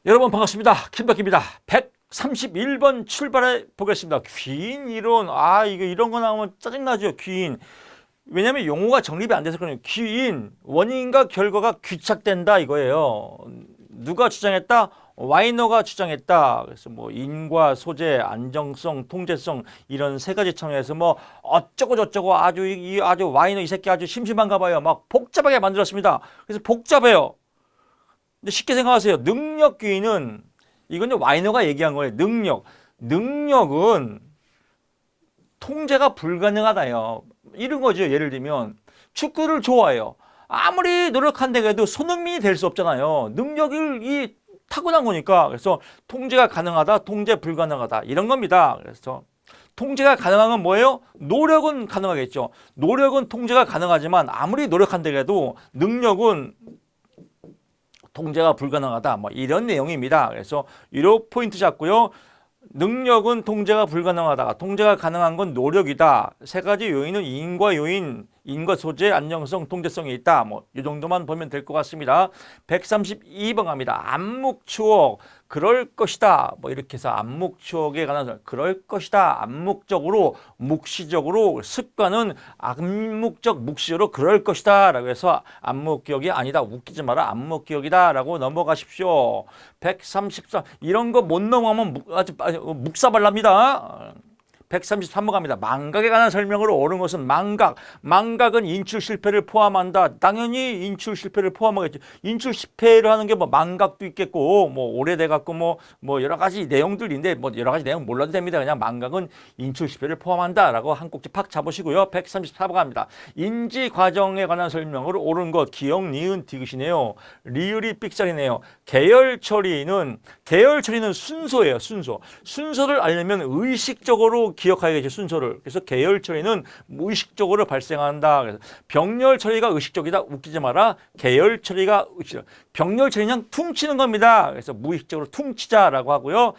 여러분 반갑습니다. 김덕기입니다. 131번 출발해 보겠습니다. 귀인 이론. 이거 이런 거 나오면 짜증나죠. 귀인. 왜냐면 용어가 정립이 안 돼서 그래요. 귀인. 원인과 결과가 귀착된다 이거예요. 누가 주장했다? 와이너가 주장했다. 그래서 뭐 인과 소재, 안정성, 통제성 이런 세 가지 청해서 뭐 어쩌고 저쩌고 아주 와이너 이 새끼 아주 심심한가 봐요. 막 복잡하게 만들었습니다. 그래서 복잡해요. 근데 쉽게 생각하세요. 능력귀인은 이건 와이너가 얘기한 거예요. 능력은 통제가 불가능하다요. 이런 거죠. 예를 들면 축구를 좋아해요. 아무리 노력한다고 해도 손흥민이 될 수 없잖아요. 능력이 타고난 거니까. 그래서 통제가 가능하다, 통제 불가능하다 이런 겁니다. 그래서 통제가 가능한 건 뭐예요? 노력은 가능하겠죠. 노력은 통제가 가능하지만 아무리 노력한다고 해도 능력은 통제가 불가능하다. 뭐 이런 내용입니다. 그래서 이런 포인트 잡고요. 능력은 통제가 불가능하다. 통제가 가능한 건 노력이다. 세 가지 요인은 인과 요인, 인과 소재, 안정성, 통제성이 있다. 뭐 이 정도만 보면 될 것 같습니다. 132번 갑니다. 암묵추억, 그럴 것이다. 뭐 이렇게 해서 암묵추억에 관한 그럴 것이다. 암묵적으로, 묵시적으로 습관은 암묵적, 묵시적으로 그럴 것이다. 라고 해서 암묵기억이 아니다. 웃기지 마라. 암묵기억이다. 라고 넘어가십시오. 133 이런 거 못 넘어가면 아주 묵사발랍니다. 133번 갑니다. 망각에 관한 설명으로 옳은 것은 망각은 인출 실패를 포함한다. 당연히 인출 실패를 포함하겠죠. 인출 실패를 하는 게 뭐 망각도 있겠고 뭐 오래돼 갖고 뭐 여러 가지 내용들인데 뭐 여러 가지 내용 몰라도 됩니다. 그냥 망각은 인출 실패를 포함한다라고 한 꼭지 팍 잡으시고요. 134번 갑니다. 인지 과정에 관한 설명으로 옳은 것 기억 니은 디귿이네요. 리을이 삑살이네요. 계열 처리는 순서예요. 순서를 알려면 의식적으로 기억하야겠죠. 순서를. 그래서 계열 처리는 무의식적으로 발생한다. 그래서 병렬 처리가 의식적이다. 웃기지 마라. 계열 처리가 의식적. 병렬 처리는 그냥 퉁치는 겁니다. 그래서 무의식적으로 퉁치자라고 하고요.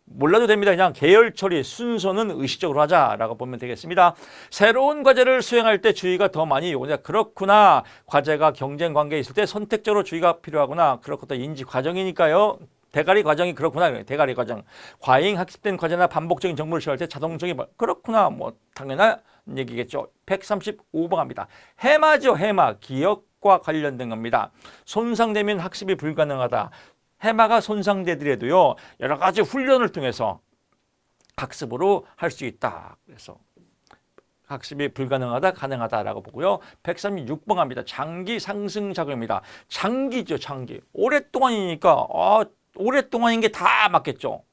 몰라도 됩니다. 그냥 계열 처리 순서는 의식적으로 하자라고 보면 되겠습니다. 새로운 과제를 수행할 때 주의가 더 많이 요구된다. 그렇구나. 과제가 경쟁 관계에 있을 때 선택적으로 주의가 필요하구나. 그렇구나. 인지 과정이니까요. 대가리 과정이 그렇구나. 대가리 과정. 과잉 학습된 과제나 반복적인 정보를 취할 때 자동적인 그렇구나. 뭐 당연한 얘기겠죠. 135번 갑니다. 해마죠. 해마. 기억과 관련된 겁니다. 손상되면 학습이 불가능하다. 해마가 손상되더라도요. 여러 가지 훈련을 통해서 학습으로 할 수 있다. 그래서 학습이 불가능하다, 가능하다라고 보고요. 136번 갑니다. 장기 상승 작용입니다. 장기죠, 장기. 오랫동안이니까 오랫동안인 게 다 맞겠죠.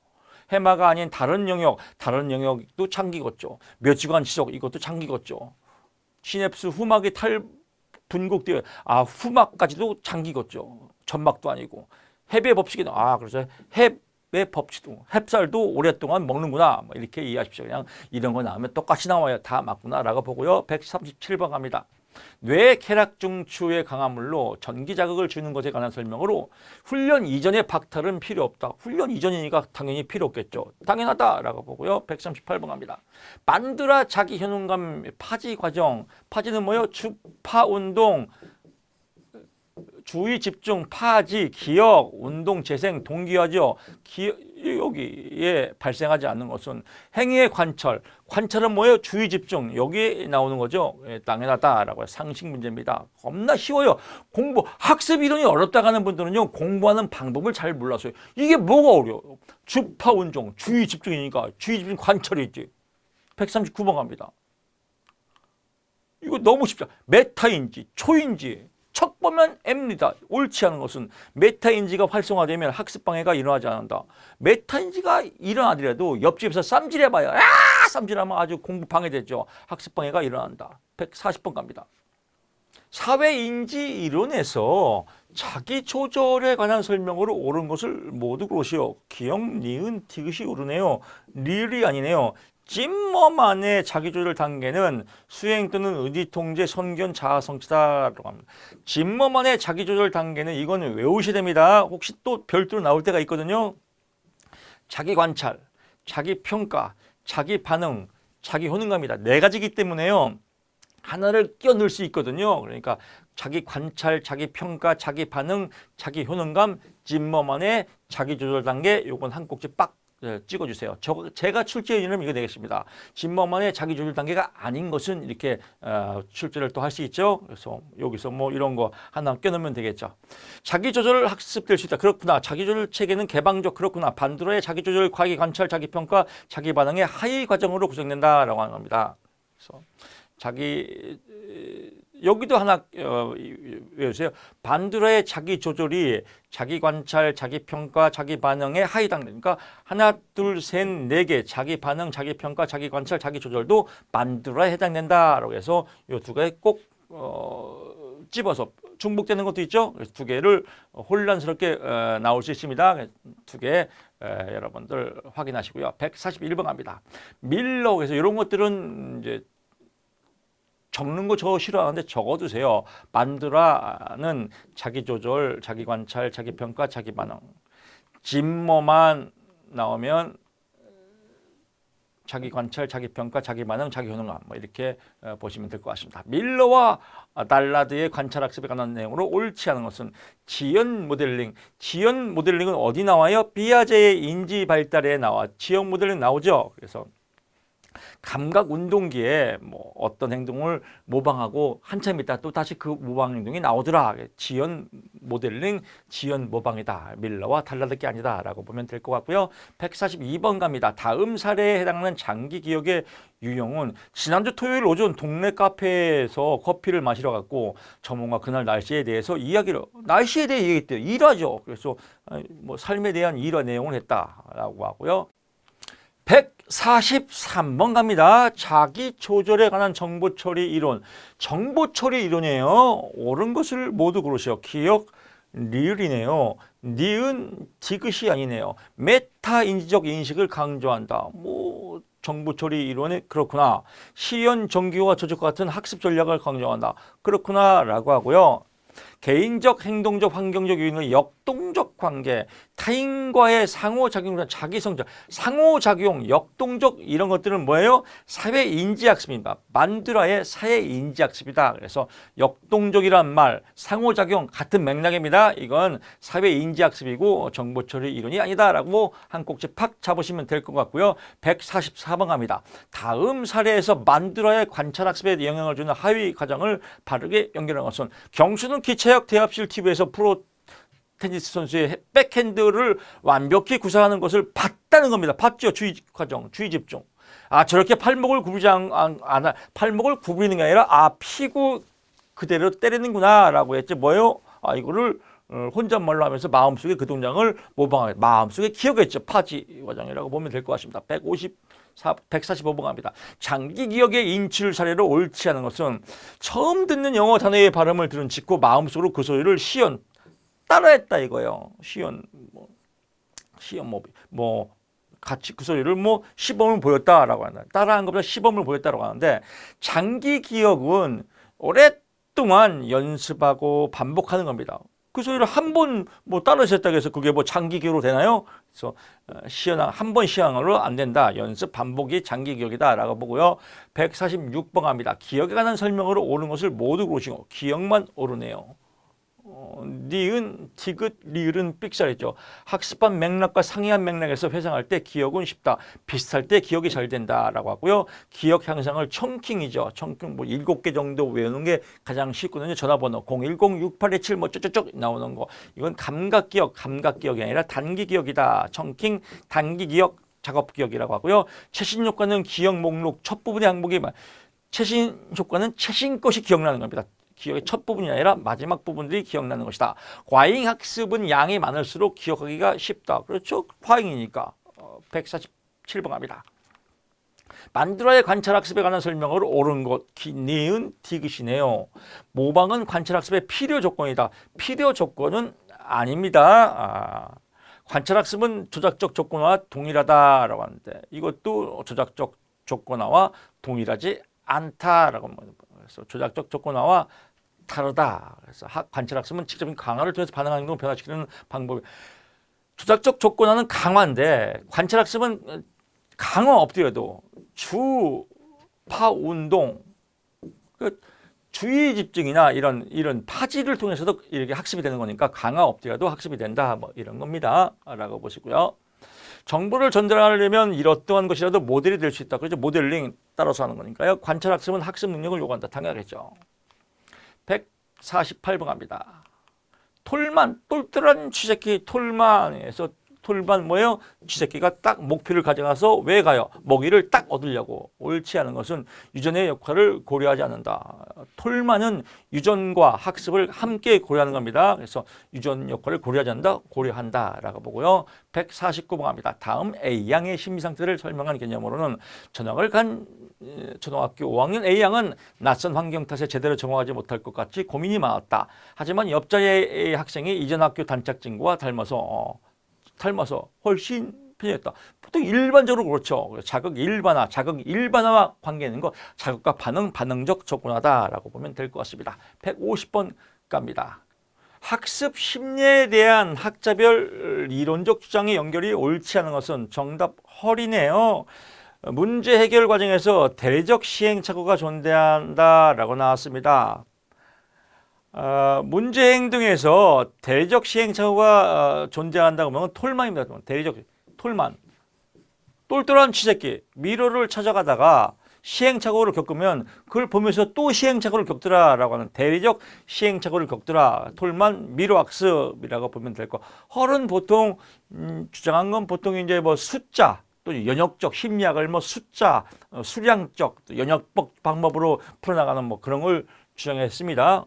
해마가 아닌 다른 영역도 장기겠죠. 몇 주간 지속 이것도 장기겠죠. 시냅스 후막이 탈분곡되어 후막까지도 장기겠죠. 점막도 아니고 heb의 법칙이 그래서 heb의 법칙도 햅쌀도 오랫동안 먹는구나. 뭐 이렇게 이해하십시오. 그냥 이런 거 나오면 똑같이 나와요. 다 맞구나라고 보고요. 137번 갑니다. 뇌 쾌락 중추의 강화물로 전기 자극을 주는 것에 관한 설명으로 훈련 이전의 박탈은 필요 없다. 훈련 이전이니까 당연히 필요 없겠죠. 당연하다라고 보고요. 138번 갑니다. 만드라 자기 효능감 파지 과정. 파지는 뭐예요? 주파 운동. 주의 집중, 파지, 기억, 운동, 재생, 동기화죠. 여기에 발생하지 않는 것은 행위의 관찰은 뭐예요? 주의 집중. 여기에 나오는 거죠. 당연하다라고 해요. 상식 문제입니다. 겁나 쉬워요. 학습 이론이 어렵다고 하는 분들은요. 공부하는 방법을 잘 몰라서요. 이게 뭐가 어려워요? 주파 운동, 주의 집중이니까 주의 집중 관찰이지. 139번 갑니다. 이거 너무 쉽죠. 메타인지, 초인지. 척 보면 M입니다. 옳지 않은 것은 메타인지가 활성화되면 학습 방해가 일어나지 않는다. 메타인지가 일어나더라도 옆집에서 쌈질해봐요. 쌈질하면 아주 공부 방해되죠. 학습 방해가 일어난다. 140번 갑니다. 사회인지 이론에서 자기 조절에 관한 설명으로 옳은 것을 모두 고르시오. 기억, 니은, 디귿이 오르네요. 리을이 아니네요. 찜머만의 자기조절 단계는 수행 또는 의지통제, 선견, 자아성취다라고 합니다. 찜머만의 자기조절 단계는 이거는 외우셔야 됩니다. 혹시 또 별도로 나올 때가 있거든요. 자기 관찰, 자기 평가, 자기 반응, 자기 효능감이다. 네 가지이기 때문에요. 하나를 끼워 넣을 수 있거든요. 그러니까 자기 관찰, 자기 평가, 자기 반응, 자기 효능감, 짐머만의 자기 조절 단계. 요건 한 꼭지 빡 찍어주세요. 제가 출제 이름 이거 되겠습니다. 짐머만의 자기 조절 단계가 아닌 것은 이렇게 출제를 또 할 수 있죠. 그래서 여기서 뭐 이런 거 하나 껴놓으면 되겠죠. 자기 조절 학습될 수 있다. 그렇구나. 자기 조절 체계는 개방적. 그렇구나. 반드로의 자기 조절, 자기 관찰, 자기 평가, 자기 반응의 하위 과정으로 구성된다라고 하는 겁니다. 그래서 여기도 하나 외우세요. 반드로의 자기 조절이 자기 관찰, 자기 평가, 자기 반응의 하위 단계. 그러니까 하나, 둘, 셋, 네 개 자기 반응, 자기 평가, 자기 관찰, 자기 조절도 반드로에 해당된다라고 해서 이 두 개 꼭 집어서 중복되는 것도 있죠. 그래서 두 개를 혼란스럽게 나올 수 있습니다. 두 개 여러분들 확인하시고요. 141번 갑니다. 밀러. 그래서 이런 것들은 이제 적는 거 저 싫어하는데 적어두세요. 만드라는 자기 조절, 자기 관찰, 자기 평가, 자기 반응. 짐머만 나오면 자기 관찰, 자기 평가, 자기 반응, 자기 효능감. 뭐 이렇게 보시면 될 것 같습니다. 밀러와 달라드의 관찰 학습에 관한 내용으로 옳지 않은 것은 지연 모델링. 지연 모델링은 어디 나와요? 피아제의 인지 발달에 나와. 지연 모델링 나오죠. 그래서 감각 운동기에 뭐 어떤 행동을 모방하고 한참 있다 또 다시 그 모방 행동이 나오더라. 지연 모델링, 지연 모방이다. 밀러와 달라들 게 아니다 라고 보면 될 것 같고요. 142번 갑니다. 다음 사례에 해당하는 장기 기억의 유형은 지난주 토요일 오전 동네 카페에서 커피를 마시러 갔고 전문가 그날 날씨에 대해서 날씨에 대해 얘기했대요. 일화죠. 그래서 뭐 삶에 대한 일화 내용을 했다라고 하고요. 143번 갑니다. 자기 조절에 관한 정보 처리 이론. 정보 처리 이론이에요. 옳은 것을 모두 고르시오. 기억, 리을이네요. 니은, 디귿이 아니네요. 메타 인지적 인식을 강조한다. 뭐 정보 처리 이론이 그렇구나. 시연, 정기와 조작과 같은 학습 전략을 강조한다. 그렇구나 라고 하고요. 개인적, 행동적, 환경적 요인의 역동적 관계, 타인과의 상호작용, 자기성장, 상호작용, 역동적 이런 것들은 뭐예요? 사회인지학습입니다. 만드라의 사회인지학습이다. 그래서 역동적이란 말, 상호작용 같은 맥락입니다. 이건 사회인지학습이고 정보처리 이론이 아니다라고 한 꼭지 팍 잡으시면 될 것 같고요. 144번 갑니다. 다음 사례에서 만드라의 관찰학습에 영향을 주는 하위 과정을 바르게 연결한 것은 경수는 기차역 대합실 TV에서 프로 테니스 선수의 백핸드를 완벽히 구사하는 것을 봤다는 겁니다. 봤죠? 주의 과정, 주의 집중. 저렇게 팔목을 팔목을 구부리는 게 아니라 피고 그대로 때리는구나 라고 했지. 뭐예요? 이거를 혼잣말로 하면서 마음속에 그 동작을 모방하게 마음속에 기억했죠. 파지 과정이라고 보면 될 것 같습니다. 145번 갑니다. 장기 기억의 인출 사례로 옳지 않은 것은 처음 듣는 영어 단어의 발음을 들은 직후 마음속으로 그 소리를 따라했다 이거예요. 시연 같이 그 소리를 시범을 보였다라고 하는, 따라한 것보다 시범을 보였다라고 하는데, 장기 기억은 오랫동안 연습하고 반복하는 겁니다. 그 소리를 한 번 따라했다고 해서 그게 장기 기억으로 되나요? 그래서 한 번 시향으로 안 된다. 연습 반복이 장기 기억이다라고 보고요. 146번 갑니다. 기억에 관한 설명으로 옳은 것을 모두 고르시고 기억만 옳으네요. 니은, 디귿, 리을은 삑살이죠. 학습한 맥락과 상이한 맥락에서 회상할 때 기억은 쉽다. 비슷할 때 기억이 잘 된다라고 하고요. 기억 향상을 청킹이죠. 청킹 7개 정도 외우는 게 가장 쉽거든요. 전화번호 010-6827 쩌쩌쩌 나오는 거. 이건 감각 기억이 아니라 단기 기억이다. 청킹, 단기 기억, 작업 기억이라고 하고요. 최신 효과는 기억 목록 첫 부분의 항목이 최신 효과는 최신 것이 기억나는 겁니다. 기억의 첫 부분이 아니라 마지막 부분들이 기억나는 것이다. 과잉 학습은 양이 많을수록 기억하기가 쉽다. 그렇죠? 과잉이니까. 147번 갑니다. 만드라의 관찰학습에 관한 설명으로 옳은 것, 니은, 디귿이네요. 모방은 관찰학습의 필요 조건이다. 필요 조건은 아닙니다. 관찰학습은 조작적 조건과 동일하다라고 하는데 이것도 조작적 조건화와 동일하지 않다라고 합니다. 그래서 조작적 조건화와 다르다. 그래서 관찰학습은 직접적인 강화를 통해서 반응하는 행동을 변화시키는 방법이. 조작적 조건화는 강화인데 관찰학습은 강화 엎드려도 주파 운동, 주의 집중이나 이런 파지를 통해서도 이렇게 학습이 되는 거니까 강화 엎드려도 학습이 된다. 뭐 이런 겁니다. 라고 보시고요. 정보를 전달하려면 이러한 것이라도 모델이 될 수 있다. 그렇죠. 모델링 따라서 하는 거니까요. 관찰 학습은 학습 능력을 요구한다. 당연하겠죠. 148번 갑니다. 톨만, 똘똘한 쥐새끼 톨만에서 톨만 뭐예요? 쥐새끼가 딱 목표를 가져가서 왜 가요? 먹이를 딱 얻으려고. 옳지 않은 것은 유전의 역할을 고려하지 않는다. 톨만은 유전과 학습을 함께 고려하는 겁니다. 그래서 유전 역할을 고려하지 않는다, 고려한다 라고 보고요. 149번 갑니다. 다음 A양의 심리 상태를 설명한 개념으로는 전학을 간 초등학교 5학년 A양은 낯선 환경 탓에 제대로 적응하지 못할 것 같이 고민이 많았다. 하지만 옆자리의 학생이 이전 학교 단짝친구와 닮아서 훨씬 편했다. 보통 일반적으로 그렇죠. 자극 일반화 관계는 거 자극과 반응적 접근하다라고 보면 될 것 같습니다. 150번 갑니다. 학습 심리에 대한 학자별 이론적 주장의 연결이 옳지 않은 것은 정답 헐이네요. 문제 해결 과정에서 대리적 시행착오가 존재한다라고 나왔습니다. 문제 행동에서 대리적 시행착오가 존재한다고 하면 톨만입니다. 대리적 톨만. 똘똘한 쥐새끼. 미로를 찾아가다가 시행착오를 겪으면 그걸 보면서 또 시행착오를 겪더라라고 하는 대리적 시행착오를 겪더라. 톨만 미로학습이라고 보면 될 거. 헐은 보통 주장한 건 보통 이제 뭐 숫자 또 연역적 심리학을 뭐 숫자, 수량적 연역법 방법으로 풀어나가는 뭐 그런 걸 주장했습니다.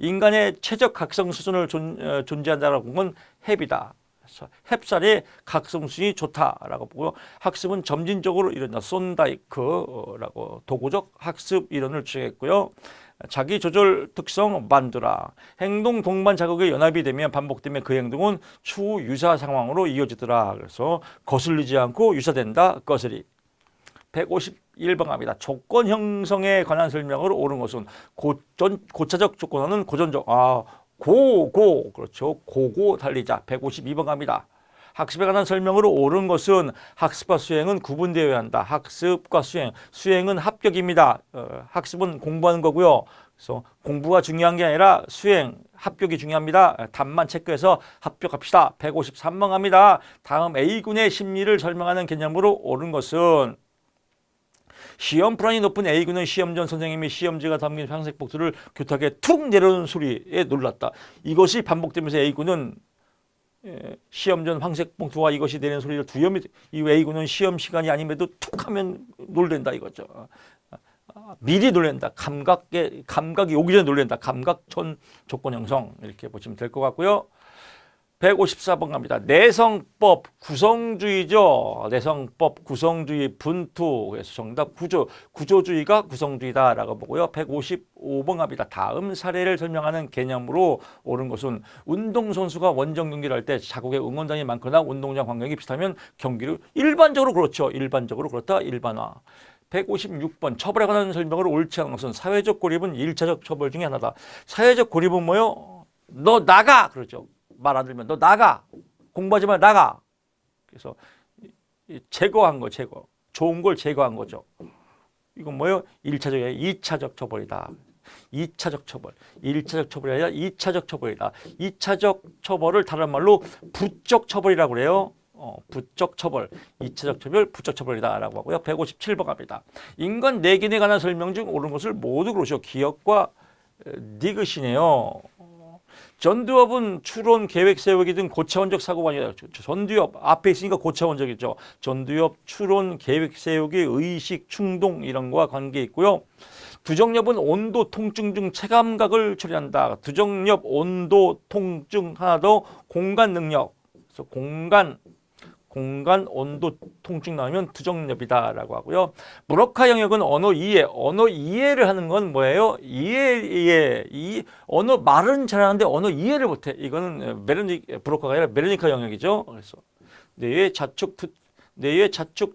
인간의 최적 각성 수준을 존재한다라고 본 건 햅이다. 그래서 햅살의 각성 수준이 좋다라고 보고요. 학습은 점진적으로 일어난다. 손다이크라고 도구적 학습 이론을 주장했고요. 자기 조절 특성 만두라. 행동 동반 자극의 연합이 되면 반복되면 그 행동은 추후 유사 상황으로 이어지더라. 그래서 거슬리지 않고 유사된다. 거슬리. 151번 갑니다. 조건 형성에 관한 설명으로 옳은 것은 고차적 조건어는 고전적. 그렇죠. 고고 달리자. 152번 갑니다. 학습에 관한 설명으로 옳은 것은 학습과 수행은 구분되어야 한다. 학습과 수행은 합격입니다. 학습은 공부하는 거고요. 그래서 공부가 중요한 게 아니라 수행, 합격이 중요합니다. 답만 체크해서 합격합시다. 153번 갑니다. 다음 A군의 심리를 설명하는 개념으로 옳은 것은 시험 불안이 높은 A군은 시험 전 선생님이 시험지가 담긴 황색 복수를 교탁에 툭 내려오는 소리에 놀랐다. 이것이 반복되면서 A군은 시험 전 황색 봉투와 이것이 내리는 소리를 두려움이 이 A군은 시험 시간이 아님에도 툭 하면 놀랜다 이거죠. 미리 놀랜다. 감각이 오기 전에 놀랜다. 감각전 조건 형성 이렇게 보시면 될 것 같고요. 154번 갑니다. 내성법 구성주의죠. 내성법 구성주의 분투. 그래서 정답 구조주의가 구성주의다라고 보고요. 155번 갑니다. 다음 사례를 설명하는 개념으로 옳은 것은 운동선수가 원정 경기를 할 때 자국의 응원단이 많거나 운동장 환경이 비슷하면 경기를 일반적으로 그렇죠. 일반적으로 그렇다. 일반화. 156번 처벌에 관한 설명으로 옳지 않은 것은 사회적 고립은 1차적 처벌 중에 하나다. 사회적 고립은 뭐요? 너 나가! 그렇죠. 말 안 들으면 너 나가. 공부하지 마 나가. 그래서 제거한 거 제거. 좋은 걸 제거한 거죠. 이건 뭐예요? 1차적이에요. 2차적 처벌이다. 2차적 처벌. 1차적 처벌이 아니라 2차적 처벌이다. 2차적 처벌을 다른 말로 부적 처벌이라고 그래요. 부적 처벌, 2차적 처벌, 부적 처벌이다 라고 하고요. 157번 갑니다. 인간 내견에 관한 설명 중 옳은 것을 모두 그러시오. 기억과 니귿이네요. 전두엽은 추론, 계획 세우기 등 고차원적 사고가 아니라 전두엽 앞에 있으니까 고차원적이죠. 전두엽, 추론, 계획 세우기, 의식, 충동 이런 거와 관계 있고요. 두정엽은 온도, 통증 중 체감각을 처리한다. 두정엽, 온도, 통증 하나 더 공간 능력. 그래서 공간, 온도, 통증 나오면 두정엽이다라고 하고요. 무로카 영역은 언어 이해를 하는 건 뭐예요? 언어 말은 잘하는데 언어 이해를 못해. 이거는 무로카가 아니라 메르니카 영역이죠. 그래서 뇌의 자축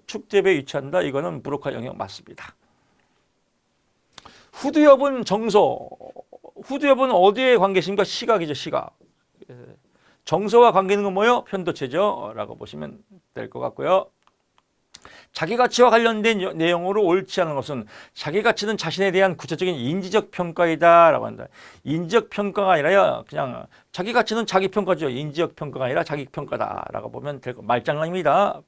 축대에 위치한다. 이거는 무로카 영역 맞습니다. 후두엽은 정서. 후두엽은 어디에 관계 있습니까? 시각이죠. 시각. 정서와 관계 있는 건 뭐예요? 편도체죠. 라고 보시면 될 것 같고요. 자기 가치와 관련된 내용으로 옳지 않은 것은 자기 가치는 자신에 대한 구체적인 인지적 평가이다라고 한다. 인지적 평가가 아니라 그냥 자기 가치는 자기 평가죠. 인지적 평가가 아니라 자기 평가다라고 보면 될 거. 말장난입니다.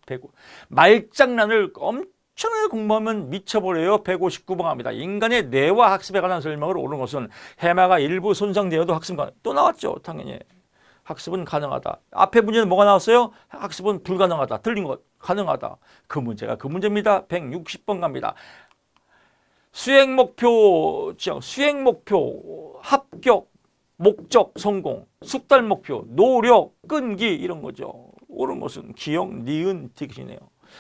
말장난을 엄청나게 공부하면 미쳐버려요. 159번 합니다. 인간의 뇌와 학습에 관한 설명을 옳은 것은 해마가 일부 손상되어도 학습 또 나왔죠. 당연히. 학습은 가능하다. 앞에 문제는 뭐가 나왔어요? 학습은 불가능하다. 틀린 것. 가능하다. 그 문제가 그 문제입니다. 160번 갑니다. 수행 목표 지정, 수행 목표, 합격, 목적, 성공, 숙달 목표, 노력, 끈기 이런 거죠. 옳은 것은 기억, 니은, 딕이네요.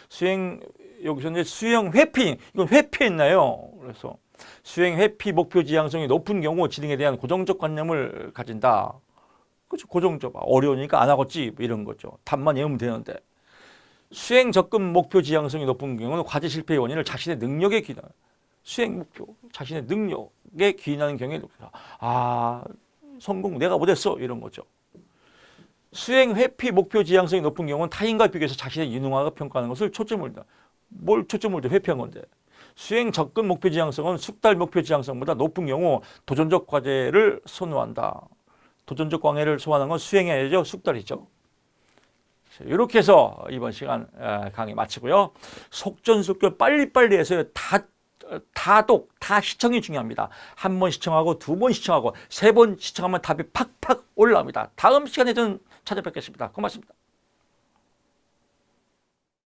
수행 여기서 이제 수행 회피 이건 회피했나요? 그래서 수행 회피 목표 지향성이 높은 경우 진행에 대한 고정적 관념을 가진다. 그렇죠. 고정적. 어려우니까 안 하겠지. 뭐 이런 거죠. 답만 외우면 되는데. 수행 접근 목표 지향성이 높은 경우는 과제 실패의 원인을 자신의 능력에 기인하는 수행 목표, 자신의 능력에 기인하는 경우에 성공 내가 못했어 이런 거죠. 수행 회피 목표 지향성이 높은 경우는 타인과 비교해서 자신의 유능함을 평가하는 것을 초점을 둬. 뭘 초점을 둬? 회피한 건데. 수행 접근 목표 지향성은 숙달 목표 지향성보다 높은 경우 도전적 과제를 선호한다. 도전적 광해를 소화하는 건 수행이 아니죠. 숙달이죠. 이렇게 해서 이번 시간 강의 마치고요. 속전속결 빨리빨리 해서 다독, 다 시청이 중요합니다. 한 번 시청하고 두 번 시청하고 세 번 시청하면 답이 팍팍 올라옵니다. 다음 시간에 저는 찾아뵙겠습니다. 고맙습니다.